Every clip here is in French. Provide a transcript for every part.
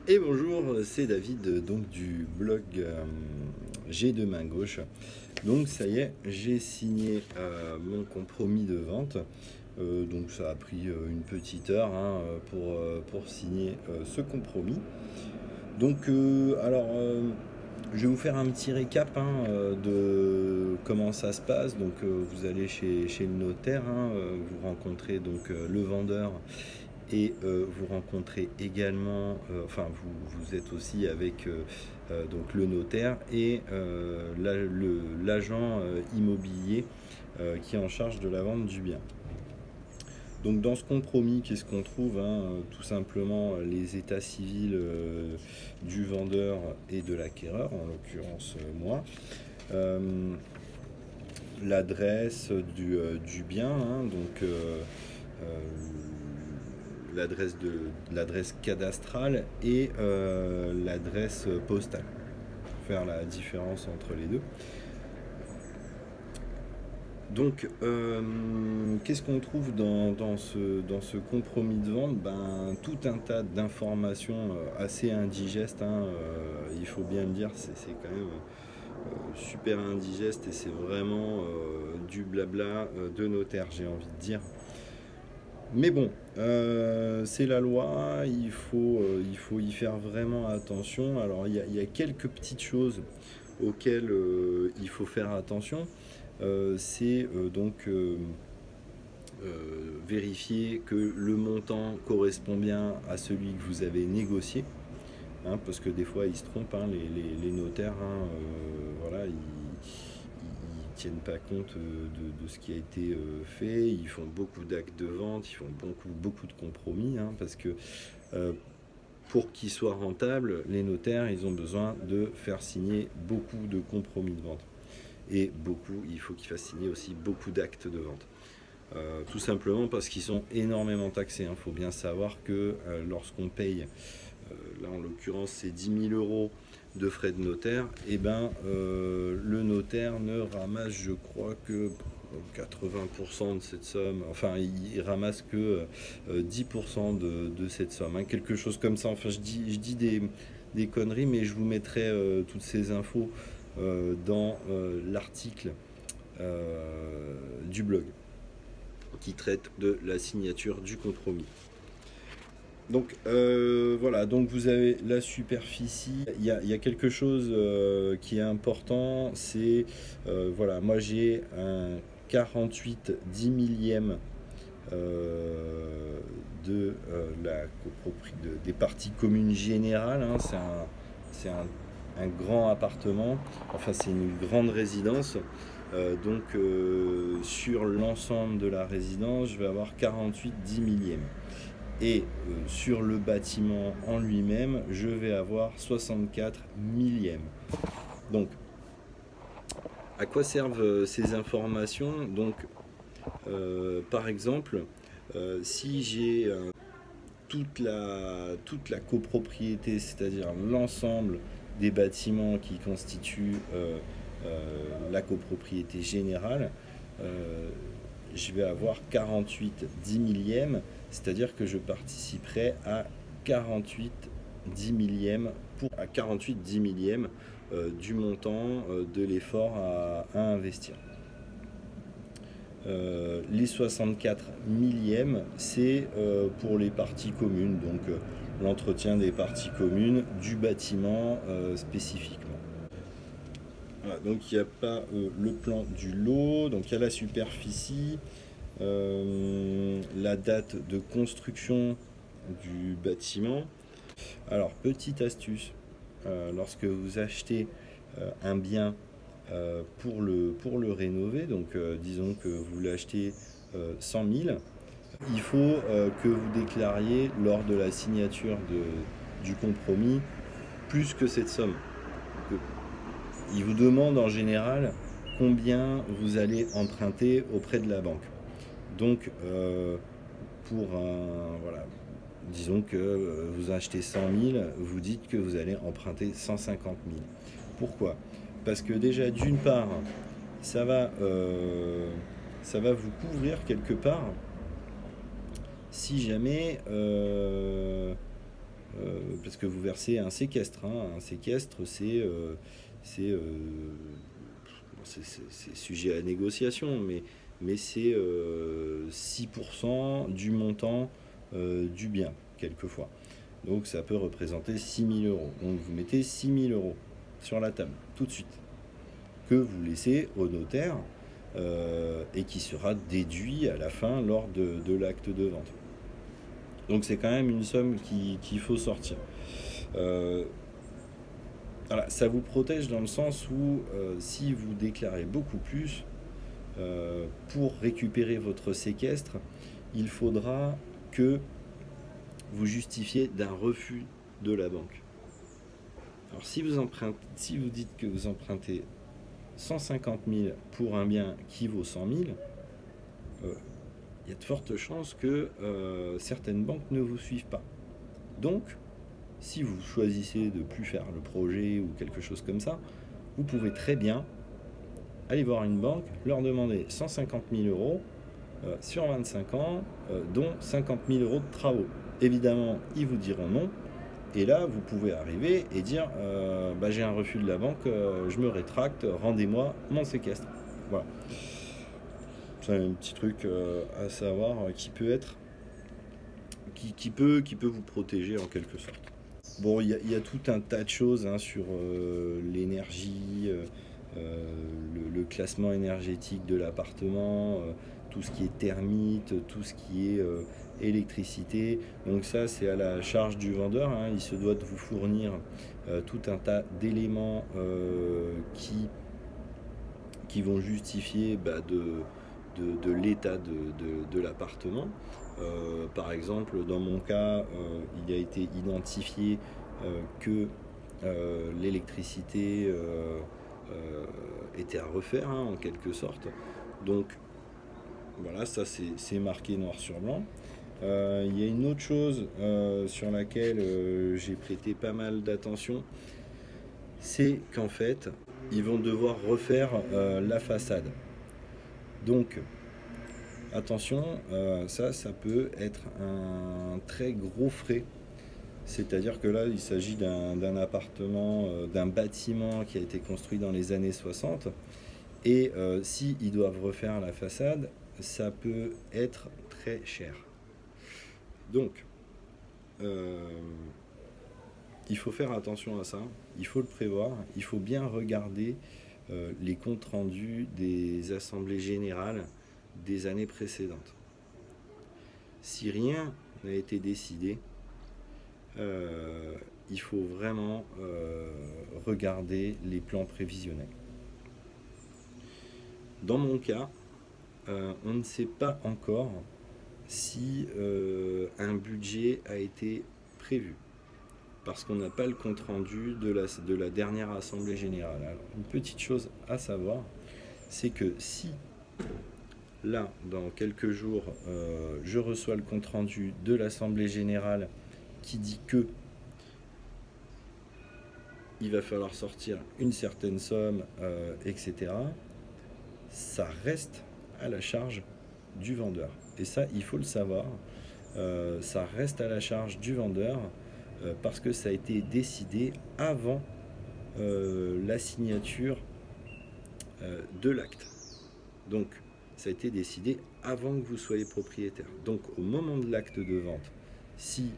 Et bonjour, c'est David donc du blog J'ai de main gauche. Donc ça y est, j'ai signé mon compromis de vente. Donc ça a pris une petite heure pour signer ce compromis. Donc je vais vous faire un petit récap de comment ça se passe. Donc vous allez chez le notaire, vous rencontrez donc le vendeur et vous rencontrez également, vous êtes aussi avec donc le notaire et l'agent immobilier qui est en charge de la vente du bien. Donc dans ce compromis, qu'est-ce qu'on trouve tout simplement les états civils du vendeur et de l'acquéreur, en l'occurrence moi. L'adresse du bien, l'adresse cadastrale et l'adresse postale, pour faire la différence entre les deux. Donc, qu'est-ce qu'on trouve dans ce compromis de vente? Tout un tas d'informations assez indigestes, il faut bien le dire, c'est quand même super indigeste et c'est vraiment du blabla de notaire, j'ai envie de dire. Mais bon, c'est la loi, il faut y faire vraiment attention. Alors il y a quelques petites choses auxquelles il faut faire attention. C'est vérifier que le montant correspond bien à celui que vous avez négocié. Parce que des fois ils se trompent, les notaires, voilà, ils tiennent pas compte de ce qui a été fait, ils font beaucoup d'actes de vente, ils font beaucoup de compromis, parce que pour qu'ils soient rentables, les notaires, ils ont besoin de faire signer beaucoup de compromis de vente. Et il faut qu'ils fassent signer aussi beaucoup d'actes de vente. Tout simplement parce qu'ils sont énormément taxés. Il faut bien savoir que lorsqu'on paye, là en l'occurrence c'est 10 000 euros de frais de notaire, et le notaire ne ramasse, je crois, que 80% de cette somme, enfin il ramasse que 10% de cette somme, quelque chose comme ça. Enfin je dis des conneries, mais je vous mettrai toutes ces infos dans l'article du blog qui traite de la signature du compromis. Donc voilà, donc vous avez la superficie. Il y a quelque chose qui est important, c'est voilà, moi j'ai un 48 10 millième des parties communes générales. C'est un grand appartement, enfin c'est une grande résidence. Sur l'ensemble de la résidence, je vais avoir 48 10 millième. Et sur le bâtiment en lui-même, je vais avoir 64 millièmes. Donc, à quoi servent ces informations? Donc, par exemple, si j'ai toute la copropriété, c'est-à-dire l'ensemble des bâtiments qui constituent la copropriété générale, je vais avoir 48 10 millièmes, c'est-à-dire que je participerai à 48 10 millièmes à 48 10 millièmes du montant de l'effort à investir. Les 64 millièmes, c'est pour les parties communes, donc l'entretien des parties communes du bâtiment spécifiquement. Voilà, donc il n'y a pas le plan du lot, donc il y a la superficie, la date de construction du bâtiment. Alors, petite astuce, lorsque vous achetez un bien pour le rénover, donc disons que vous l'achetez 100 000, il faut que vous déclariez lors de la signature du compromis plus que cette somme. Il vous demande en général combien vous allez emprunter auprès de la banque. Donc, voilà, disons que vous achetez 100 000, vous dites que vous allez emprunter 150 000. Pourquoi? Parce que déjà, d'une part, ça va vous couvrir quelque part si jamais, parce lorsque vous versez un séquestre. Un séquestre, c'est sujet à négociation, mais c'est 6% du montant du bien, quelquefois. Donc ça peut représenter 6 000 euros. Donc vous mettez 6 000 euros sur la table, tout de suite, que vous laissez au notaire et qui sera déduit à la fin lors de l'acte de vente. Donc c'est quand même une somme qu'il faut sortir. Voilà, ça vous protège dans le sens où si vous déclarez beaucoup plus, pour récupérer votre séquestre, il faudra que vous justifiez d'un refus de la banque. Alors si vous dites que vous empruntez 150 000 pour un bien qui vaut 100 000, il y a de fortes chances que certaines banques ne vous suivent pas. Donc, si vous choisissez de ne plus faire le projet ou quelque chose comme ça, vous pouvez très bien aller voir une banque, leur demander 150 000 euros sur 25 ans, dont 50 000 euros de travaux. Évidemment, ils vous diront non. Et là, vous pouvez arriver et dire j'ai un refus de la banque, je me rétracte, rendez-moi mon séquestre. Voilà. C'est un petit truc à savoir qui peut vous protéger en quelque sorte. Bon, il y a tout un tas de choses sur l'énergie, le classement énergétique de l'appartement, tout ce qui est thermite, tout ce qui est électricité. Donc ça, c'est à la charge du vendeur. Il se doit de vous fournir tout un tas d'éléments qui vont justifier de l'état de l'appartement. Par exemple, dans mon cas, il a été identifié que l'électricité était à refaire en quelque sorte. Donc voilà, ça c'est marqué noir sur blanc. Il y a une autre chose sur laquelle j'ai prêté pas mal d'attention, c'est qu'en fait, ils vont devoir refaire la façade. Donc, attention, ça peut être un très gros frais. C'est-à-dire que là, il s'agit d'un appartement, d'un bâtiment qui a été construit dans les années 60. Et s'ils doivent refaire la façade, ça peut être très cher. Donc, il faut faire attention à ça, il faut le prévoir, il faut bien regarder les comptes rendus des assemblées générales des années précédentes. Si rien n'a été décidé, il faut vraiment regarder les plans prévisionnels. Dans mon cas, on ne sait pas encore si un budget a été prévu, parce qu'on n'a pas le compte rendu de la dernière assemblée générale. Alors, une petite chose à savoir, c'est que si là, dans quelques jours, je reçois le compte rendu de l'assemblée générale qui dit que il va falloir sortir une certaine somme, etc., ça reste à la charge du vendeur. Et ça, il faut le savoir, ça reste à la charge du vendeur parce que ça a été décidé avant la signature de l'acte. Donc, ça a été décidé avant que vous soyez propriétaire. Donc, au moment de l'acte de vente, si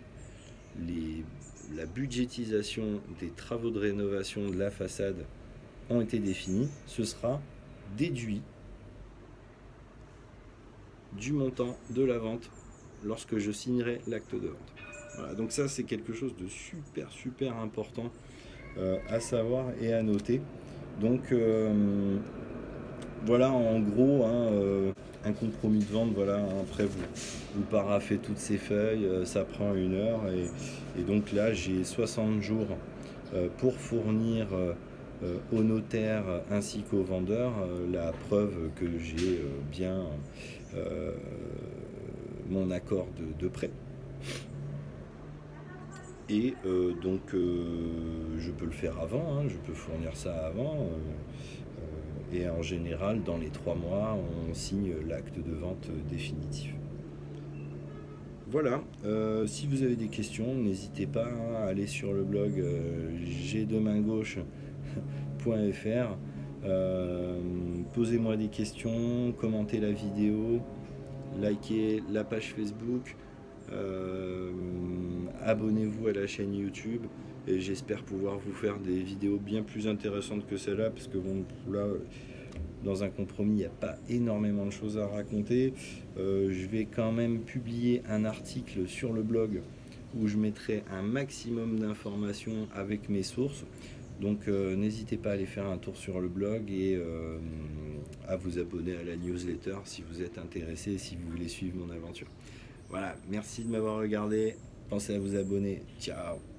la budgétisation des travaux de rénovation de la façade ont été définis, ce sera déduit du montant de la vente lorsque je signerai l'acte de vente. Voilà, donc ça c'est quelque chose de super important à savoir et à noter. Donc voilà en gros un compromis de vente. Voilà, après vous paraphez toutes ces feuilles, ça prend 1 heure et donc là j'ai 60 jours pour fournir au notaire ainsi qu'au vendeur la preuve que j'ai bien mon accord de prêt. Et donc je peux le faire avant, je peux fournir ça avant et en général dans les 3 mois on signe l'acte de vente définitif. Voilà, Si vous avez des questions, n'hésitez pas à aller sur le blog gdemaingauche.fr. Posez-moi des questions, commentez la vidéo, likez la page Facebook, abonnez-vous à la chaîne YouTube, et j'espère pouvoir vous faire des vidéos bien plus intéressantes que celle-là, parce que bon, là, dans un compromis, il n'y a pas énormément de choses à raconter. Je vais quand même publier un article sur le blog où je mettrai un maximum d'informations avec mes sources. Donc n'hésitez pas à aller faire un tour sur le blog et à vous abonner à la newsletter si vous êtes intéressé et si vous voulez suivre mon aventure. Voilà, merci de m'avoir regardé. Pensez à vous abonner. Ciao!